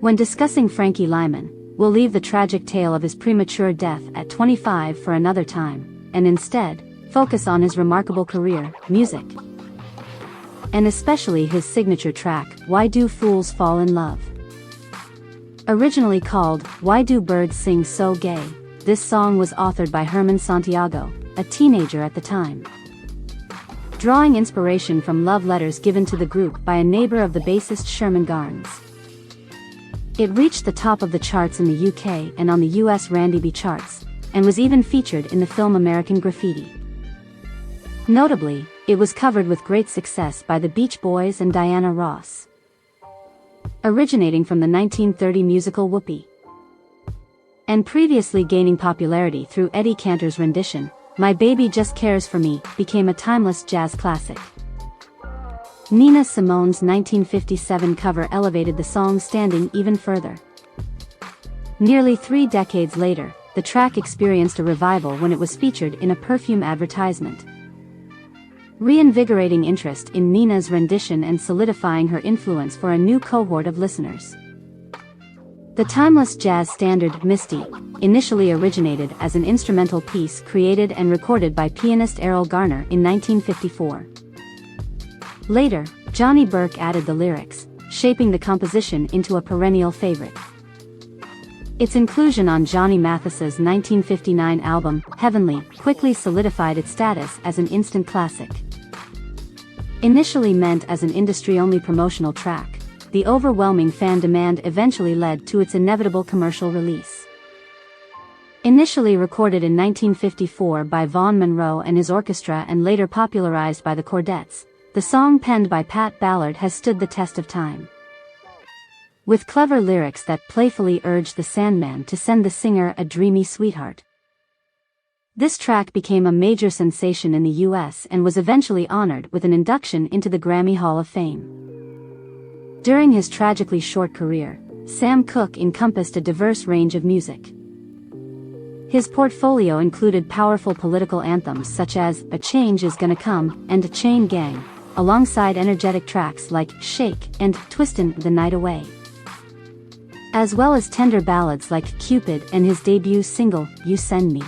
When discussing Frankie Lyman, we'll leave the tragic tale of his premature death at 25 for another time, and instead, focus on his remarkable career, music. And especially his signature track, Why Do Fools Fall in Love? Originally called, Why Do Birds Sing So Gay? This song was authored by Herman Santiago, a teenager at the time. Drawing inspiration from love letters given to the group by a neighbor of the bassist Sherman Garnes. It reached the top of the charts in the UK and on the US Randy B charts, and was even featured in the film American Graffiti. Notably, it was covered with great success by the Beach Boys and Diana Ross. Originating from the 1930 musical Whoopee, and previously gaining popularity through Eddie Cantor's rendition, My Baby Just Cares for Me, became a timeless jazz classic. Nina Simone's 1957 cover elevated the song standing even further. Nearly 3 decades later, the track experienced a revival when it was featured in a perfume advertisement, reinvigorating interest in Nina's rendition and solidifying her influence for a new cohort of listeners. The timeless jazz standard, Misty, initially originated as an instrumental piece created and recorded by pianist Errol Garner in 1954. Later, Johnny Burke added the lyrics, shaping the composition into a perennial favorite. Its inclusion on Johnny Mathis's 1959 album, Heavenly, quickly solidified its status as an instant classic. Initially meant as an industry-only promotional track, the overwhelming fan demand eventually led to its inevitable commercial release. Initially recorded in 1954 by Vaughn Monroe and his orchestra and later popularized by the Chordettes, the song penned by Pat Ballard has stood the test of time. With clever lyrics that playfully urge the Sandman to send the singer a dreamy sweetheart. This track became a major sensation in the US and was eventually honored with an induction into the Grammy Hall of Fame. During his tragically short career, Sam Cooke encompassed a diverse range of music. His portfolio included powerful political anthems such as A Change Is Gonna Come and Chain Gang, alongside energetic tracks like Shake and Twistin' the Night Away, as well as tender ballads like Cupid and his debut single, You Send Me.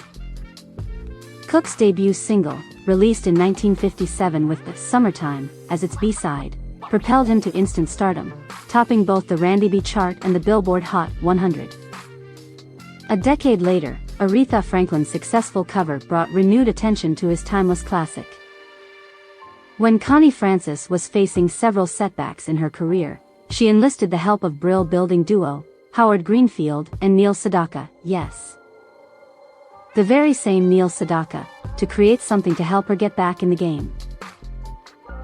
Cooke's debut single, released in 1957 with the Summertime as its B-side, propelled him to instant stardom, topping both the Randy B chart and the Billboard Hot 100. A decade later, Aretha Franklin's successful cover brought renewed attention to his timeless classic. When Connie Francis was facing several setbacks in her career, she enlisted the help of Brill-building duo, Howard Greenfield and Neil Sedaka, yes, the very same Neil Sedaka, to create something to help her get back in the game.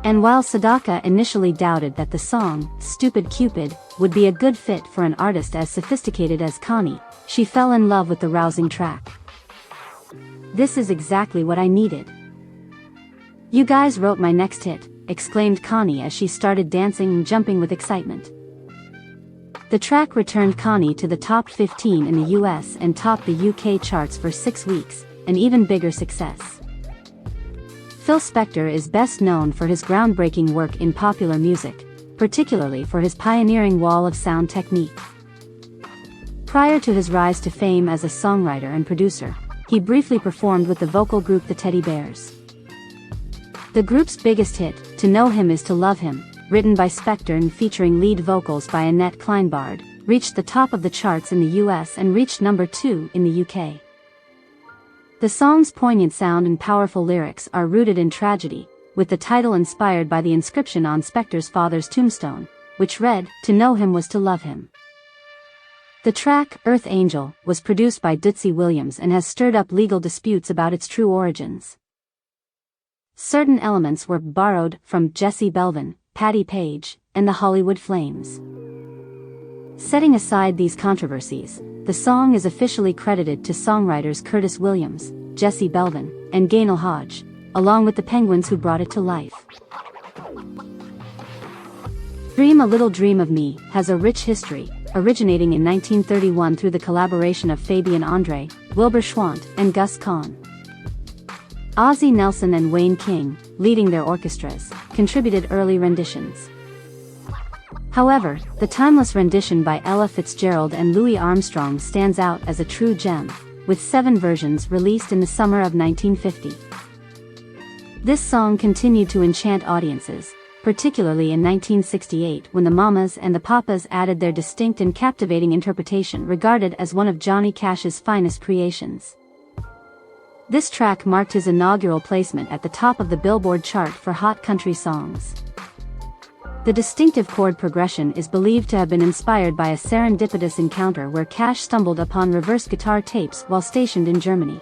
And while Sedaka initially doubted that the song, Stupid Cupid, would be a good fit for an artist as sophisticated as Connie, she fell in love with the rousing track. This is exactly what I needed. You guys wrote my next hit, exclaimed Connie as she started dancing and jumping with excitement. The track returned Connie to the top 15 in the US and topped the UK charts for 6 weeks, an even bigger success. Phil Spector is best known for his groundbreaking work in popular music, particularly for his pioneering wall of sound technique. Prior to his rise to fame as a songwriter and producer, he briefly performed with the vocal group the Teddy Bears. The group's biggest hit, To Know Him Is to Love Him, written by Spector and featuring lead vocals by Annette Kleinbard, reached the top of the charts in the US and reached number 2 in the UK. The song's poignant sound and powerful lyrics are rooted in tragedy, with the title inspired by the inscription on Spector's father's tombstone, which read, To know him was to love him. The track, Earth Angel, was produced by Dootsy Williams and has stirred up legal disputes about its true origins. Certain elements were borrowed from Jesse Belvin, Patti Page, and the Hollywood Flames. Setting aside these controversies, the song is officially credited to songwriters Curtis Williams, Jesse Belvin, and Gaynell Hodge, along with the Penguins who brought it to life. Dream a Little Dream of Me has a rich history, originating in 1931 through the collaboration of Fabian Andre, Wilbur Schwant, and Gus Kahn. Ozzie Nelson and Wayne King, leading their orchestras, contributed early renditions. However, the timeless rendition by Ella Fitzgerald and Louis Armstrong stands out as a true gem, with 7 versions released in the summer of 1950. This song continued to enchant audiences, particularly in 1968 when the Mamas and the Papas added their distinct and captivating interpretation, regarded as one of Johnny Cash's finest creations. This track marked his inaugural placement at the top of the Billboard chart for hot country songs. The distinctive chord progression is believed to have been inspired by a serendipitous encounter where Cash stumbled upon reverse guitar tapes while stationed in Germany.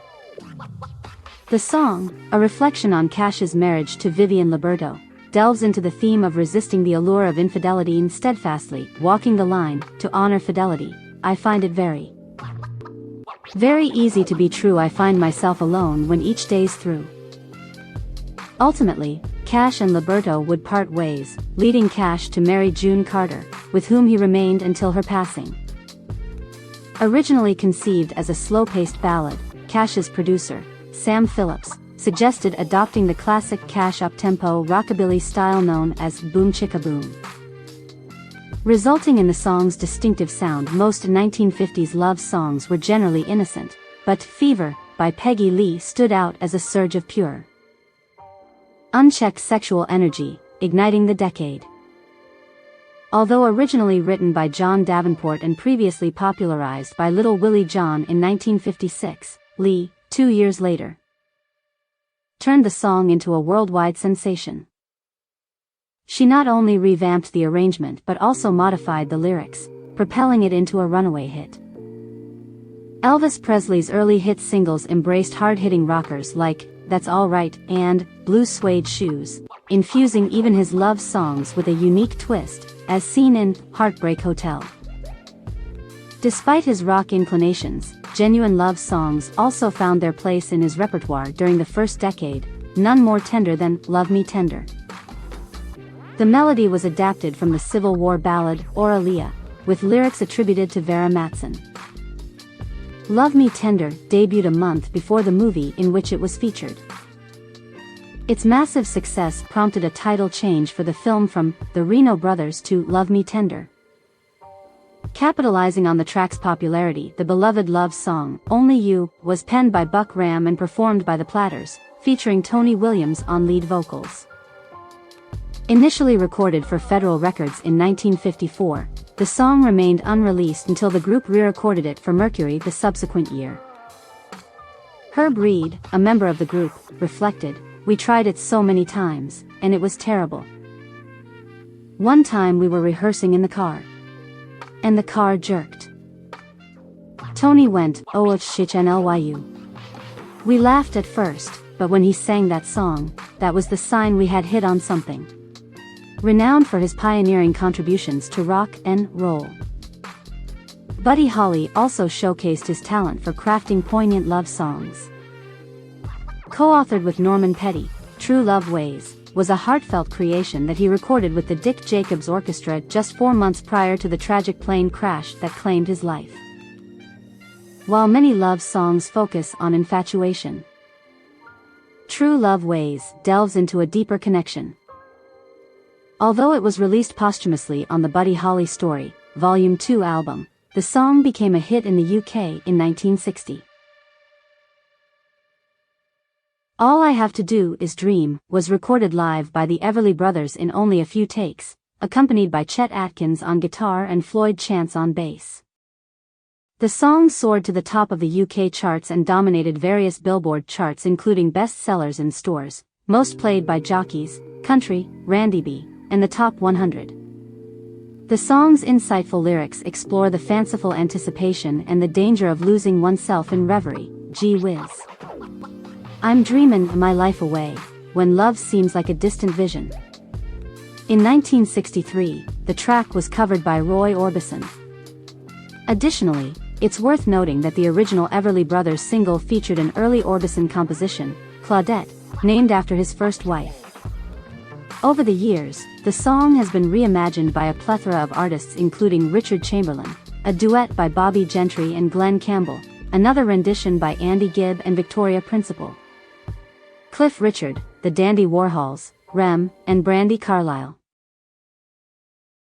The song, a reflection on Cash's marriage to Vivian Liberto, delves into the theme of resisting the allure of infidelity and steadfastly walking the line to honor fidelity. I find it very easy to be true. I find myself alone when each day's through. Ultimately, Cash and Liberto would part ways, leading Cash to marry June Carter, with whom he remained until her passing. Originally conceived as a slow-paced ballad, Cash's producer, Sam Phillips, suggested adopting the classic Cash up-tempo rockabilly style known as boom chicka boom. Resulting in the song's distinctive sound, most 1950s love songs were generally innocent, but Fever, by Peggy Lee, stood out as a surge of pure, unchecked sexual energy, igniting the decade. Although originally written by John Davenport and previously popularized by Little Willie John in 1956, Lee, 2 years later, turned the song into a worldwide sensation. She not only revamped the arrangement but also modified the lyrics, propelling it into a runaway hit. Elvis Presley's early hit singles embraced hard-hitting rockers like That's All Right and Blue Suede Shoes, infusing even his love songs with a unique twist, as seen in Heartbreak Hotel. Despite his rock inclinations, genuine love songs also found their place in his repertoire during the first decade, none more tender than Love Me Tender. The melody was adapted from the Civil War ballad Aurelia, with lyrics attributed to Vera Mattson. Love Me Tender debuted a month before the movie in which it was featured. Its massive success prompted a title change for the film from The Reno Brothers to Love Me Tender. Capitalizing on the track's popularity, the beloved love song, Only You, was penned by Buck Ram and performed by the Platters, featuring Tony Williams on lead vocals. Initially recorded for Federal Records in 1954, the song remained unreleased until the group re-recorded it for Mercury the subsequent year. Herb Reed, a member of the group, reflected, "We tried it so many times, and it was terrible. One time we were rehearsing in the car, and the car jerked. Tony went, oh shit NLYU. We laughed at first, but when he sang that song, that was the sign we had hit on something." Renowned for his pioneering contributions to rock and roll, Buddy Holly also showcased his talent for crafting poignant love songs. Co-authored with Norman Petty, True Love Ways was a heartfelt creation that he recorded with the Dick Jacobs Orchestra just 4 months prior to the tragic plane crash that claimed his life. While many love songs focus on infatuation, True Love Ways delves into a deeper connection. Although it was released posthumously on the Buddy Holly Story, Volume 2 album, the song became a hit in the UK in 1960. All I Have to Do Is Dream was recorded live by the Everly Brothers in only a few takes, accompanied by Chet Atkins on guitar and Floyd Chance on bass. The song soared to the top of the UK charts and dominated various Billboard charts, including bestsellers in stores, most played by jockeys, country, Randy B, and the Top 100. The song's insightful lyrics explore the fanciful anticipation and the danger of losing oneself in reverie. Gee whiz. I'm dreamin' my life away, when love seems like a distant vision. In 1963, the track was covered by Roy Orbison. Additionally, it's worth noting that the original Everly Brothers single featured an early Orbison composition, Claudette, named after his first wife. Over the years, the song has been reimagined by a plethora of artists including Richard Chamberlain, a duet by Bobby Gentry and Glenn Campbell, another rendition by Andy Gibb and Victoria Principal, Cliff Richard, the Dandy Warhols, Rem, and Brandi Carlile.